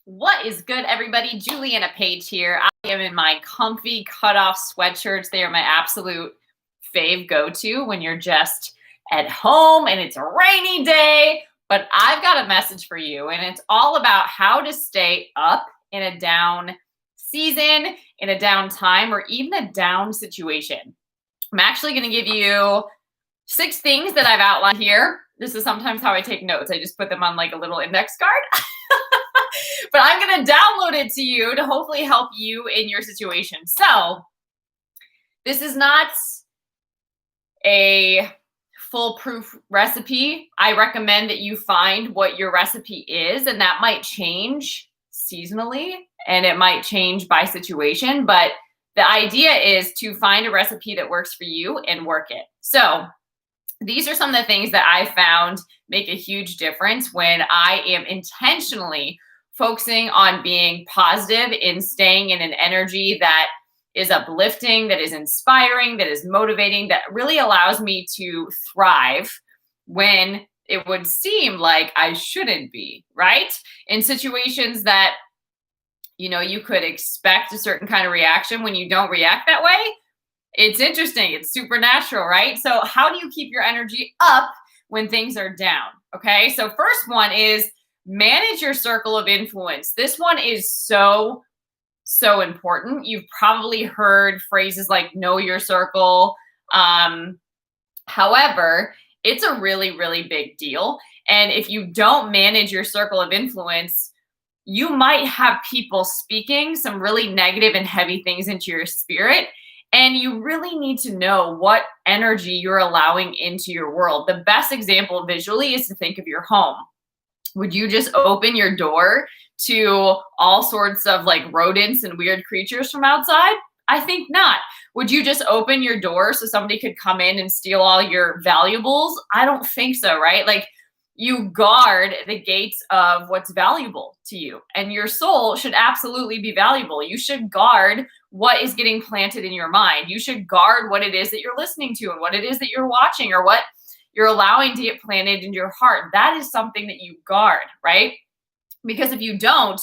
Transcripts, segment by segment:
What is good, everybody? Juliana Page here. I am in my comfy cutoff sweatshirts. They are my absolute fave go-to when you're just at home and it's a rainy day. But I've got a message for you, and it's all about how to stay up in a down season, in a down time, or even a down situation. I'm actually going to give you 6 things that I've outlined here. This is sometimes how I take notes. I just put them on like a little index card. But I'm going to download it to you to hopefully help you in your situation. So this is not a foolproof recipe. I recommend that you find what your recipe is, and that might change seasonally and it might change by situation. But the idea is to find a recipe that works for you and work it. So these are some of the things that I found make a huge difference when I am intentionally focusing on being positive, in staying in an energy that is uplifting, that is inspiring, that is motivating, that really allows me to thrive when it would seem like I shouldn't be, right? In situations that, you could expect a certain kind of reaction. When you don't react that way, it's interesting. It's supernatural, right? So how do you keep your energy up when things are down? Okay. So first one is manage your circle of influence. This one is so important. You've probably heard phrases like know your circle. However, it's a really, really big deal. And if you don't manage your circle of influence, you might have people speaking some really negative and heavy things into your spirit. And you really need to know what energy you're allowing into your world. The best example visually is to think of your home. Would you just open your door to all sorts of like rodents and weird creatures from outside? I think not. Would you just open your door so somebody could come in and steal all your valuables? I don't think so, right? Like, you guard the gates of what's valuable to you, and your soul should absolutely be valuable. You should guard what is getting planted in your mind. You should guard what it is that you're listening to and what it is that you're watching, or what you're allowing to get planted in your heart. That is something that you guard, right? Because if you don't,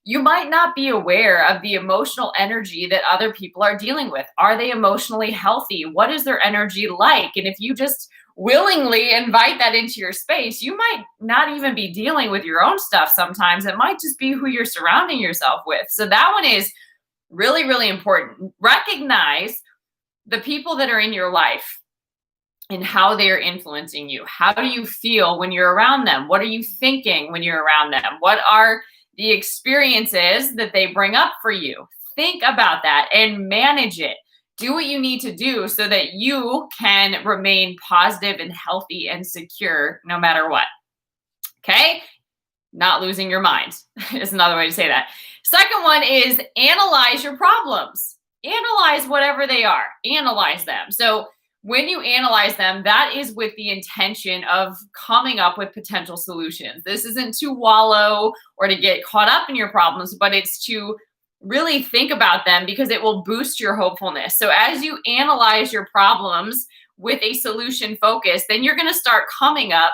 you might not be aware of the emotional energy that other people are dealing with. Are they emotionally healthy? What is their energy like? And if you just willingly invite that into your space, you might not even be dealing with your own stuff sometimes. It might just be who you're surrounding yourself with. So that one is really, really important. Recognize the people that are in your life and how they are influencing you. How do you feel when you're around them? What are you thinking when you're around them? What are the experiences that they bring up for you? Think about that and manage it. Do what you need to do so that you can remain positive and healthy and secure no matter what. Okay? Not losing your mind is another way to say that. Second one is analyze your problems. Analyze whatever they are. Analyze them. So when you analyze them, that is with the intention of coming up with potential solutions. This isn't to wallow or to get caught up in your problems, but it's to really think about them because it will boost your hopefulness. So as you analyze your problems with a solution focus, then you're going to start coming up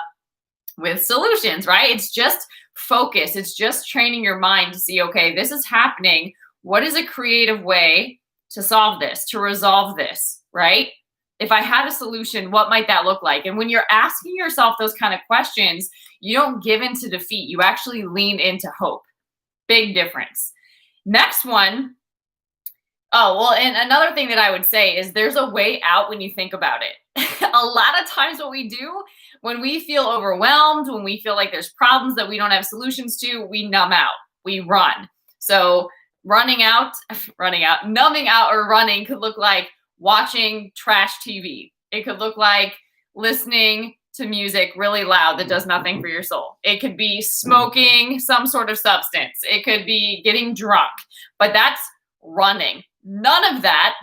with solutions, right? It's just focus. It's just training your mind to see, okay, this is happening. What is a creative way to solve this, to resolve this, right? If I had a solution, what might that look like? And when you're asking yourself those kind of questions, you don't give into defeat. You actually lean into hope. Big difference. Next one. Oh, well, and another thing that I would say is there's a way out when you think about it. A lot of times what we do when we feel overwhelmed, when we feel like there's problems that we don't have solutions to, we numb out, we run. So numbing out or running could look like watching trash TV. It could look like listening to music really loud that does nothing for your soul. It could be smoking some sort of substance. It could be getting drunk, but that's running. None of that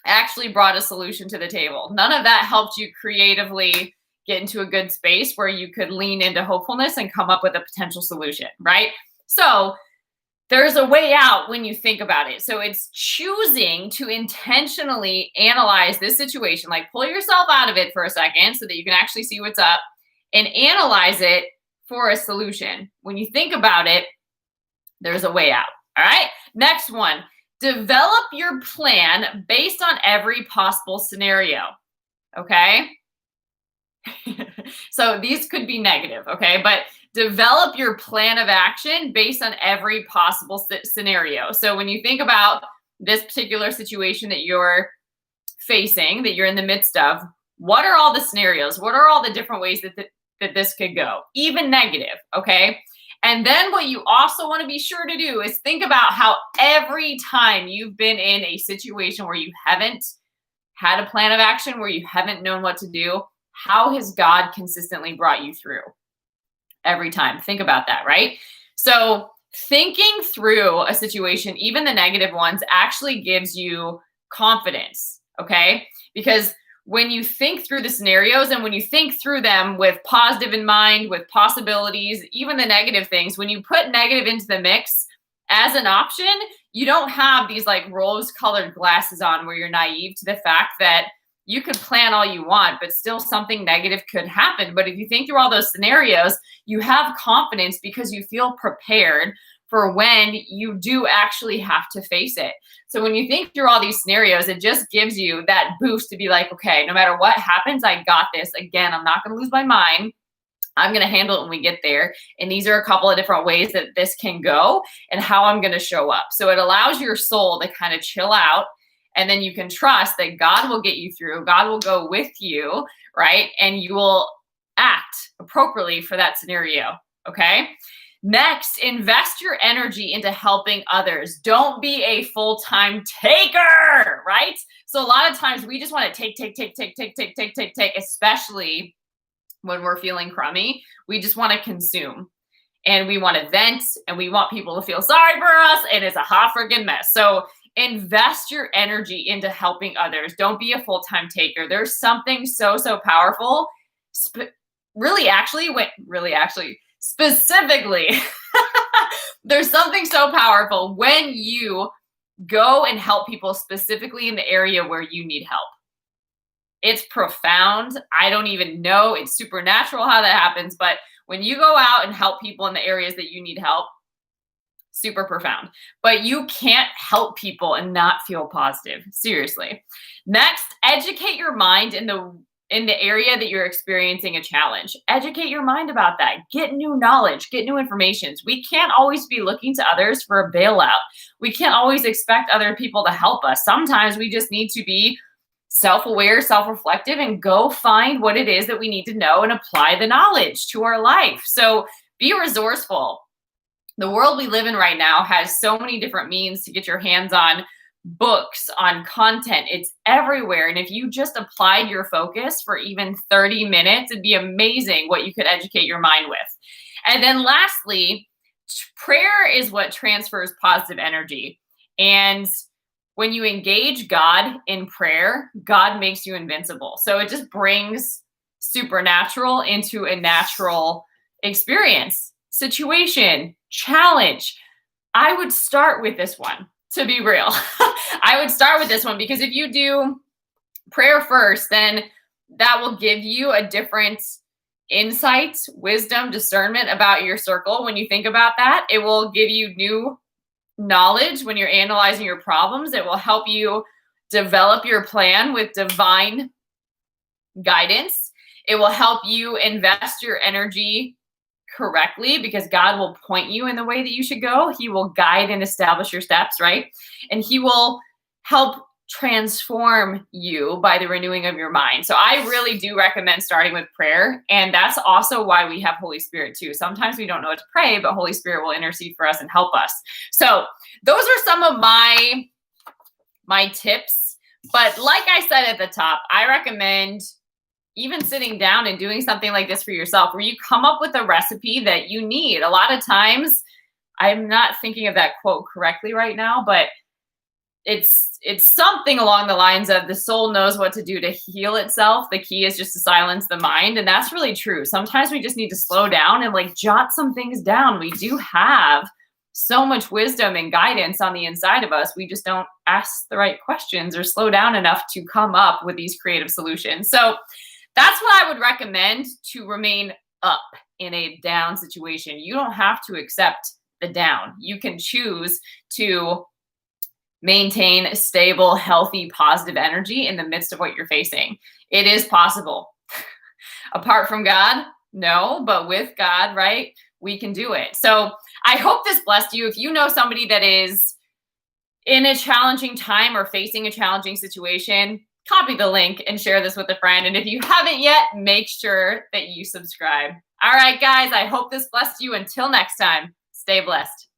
actually brought a solution to the table. None of that helped you creatively get into a good space where you could lean into hopefulness and come up with a potential solution, right? So there's a way out when you think about it. So it's choosing to intentionally analyze this situation, like pull yourself out of it for a second so that you can actually see what's up and analyze it for a solution. When you think about it, There's a way out. All right. Next one. Develop your plan based on every possible scenario. Okay. So these could be negative. Okay. But develop your plan of action based on every possible scenario. So when you think about this particular situation that you're facing, that you're in the midst of, what are all the scenarios? What are all the different ways that this could go? Even negative. Okay. And then what you also want to be sure to do is think about how every time you've been in a situation where you haven't had a plan of action, where you haven't known what to do, how has God consistently brought you through every time? Think about that, right? So thinking through a situation, even the negative ones, actually gives you confidence, okay? Because when you think through the scenarios and when you think through them with positive in mind, with possibilities, even the negative things, when you put negative into the mix as an option, you don't have these like rose-colored glasses on where you're naive to the fact that you could plan all you want, but still something negative could happen. But if you think through all those scenarios, you have confidence because you feel prepared for when you do actually have to face it. So when you think through all these scenarios, it just gives you that boost to be like, okay, no matter what happens, I got this. Again, I'm not going to lose my mind. I'm going to handle it when we get there. And these are a couple of different ways that this can go and how I'm going to show up. So it allows your soul to kind of chill out. And then you can trust that God will get you through. God will go with you, right? And you will act appropriately for that scenario, okay? Next, invest your energy into helping others. Don't be a full-time taker, right? So a lot of times we just want to take, especially when we're feeling crummy. We just want to consume and we want to vent and we want people to feel sorry for us, and it's a hot friggin' mess. So invest your energy into helping others. Don't be a full-time taker. There's something so powerful. Specifically, there's something so powerful when you go and help people specifically in the area where you need help. It's profound. I don't even know. It's supernatural how that happens. But when you go out and help people in the areas that you need help, super profound. But you can't help people and not feel positive. Seriously. Next, educate your mind in the area that you're experiencing a challenge. Educate your mind about that. Get new knowledge, get new information. We can't always be looking to others for a bailout. We can't always expect other people to help us. Sometimes we just need to be self-aware, self-reflective, and go find what it is that we need to know and apply the knowledge to our life. So be resourceful. The world we live in right now has so many different means to get your hands on books, on content. It's everywhere. And if you just applied your focus for even 30 minutes, it'd be amazing what you could educate your mind with. And then lastly, prayer is what transfers positive energy. And when you engage God in prayer, God makes you invincible. So it just brings supernatural into a natural experience, situation, challenge. I would start with this one, to be real. I would start with this one because if you do prayer first, then that will give you a different insight, wisdom, discernment about your circle. When you think about that, it will give you new knowledge when you're analyzing your problems. It will help you develop your plan with divine guidance. It will help you invest your energy correctly because God will point you in the way that you should go. He will guide and establish your steps, right? And he will help transform you by the renewing of your mind. So I really do recommend starting with prayer. And that's also why we have Holy Spirit too. Sometimes we don't know what to pray, but Holy Spirit will intercede for us and help us. So those are some of my tips. But like I said at the top, I recommend even sitting down and doing something like this for yourself, where you come up with a recipe that you need. A lot of times, I'm not thinking of that quote correctly right now, but it's something along the lines of the soul knows what to do to heal itself. The key is just to silence the mind. And that's really true. Sometimes we just need to slow down and like jot some things down. We do have so much wisdom and guidance on the inside of us. We just don't ask the right questions or slow down enough to come up with these creative solutions. So that's what I would recommend to remain up in a down situation. You don't have to accept the down. You can choose to maintain a stable, healthy, positive energy in the midst of what you're facing. It is possible. Apart from God, no, but with God, right, we can do it. So I hope this blessed you. If you know somebody that is in a challenging time or facing a challenging situation, copy the link and share this with a friend. And if you haven't yet, make sure that you subscribe. All right, guys, I hope this blessed you. Until next time, stay blessed.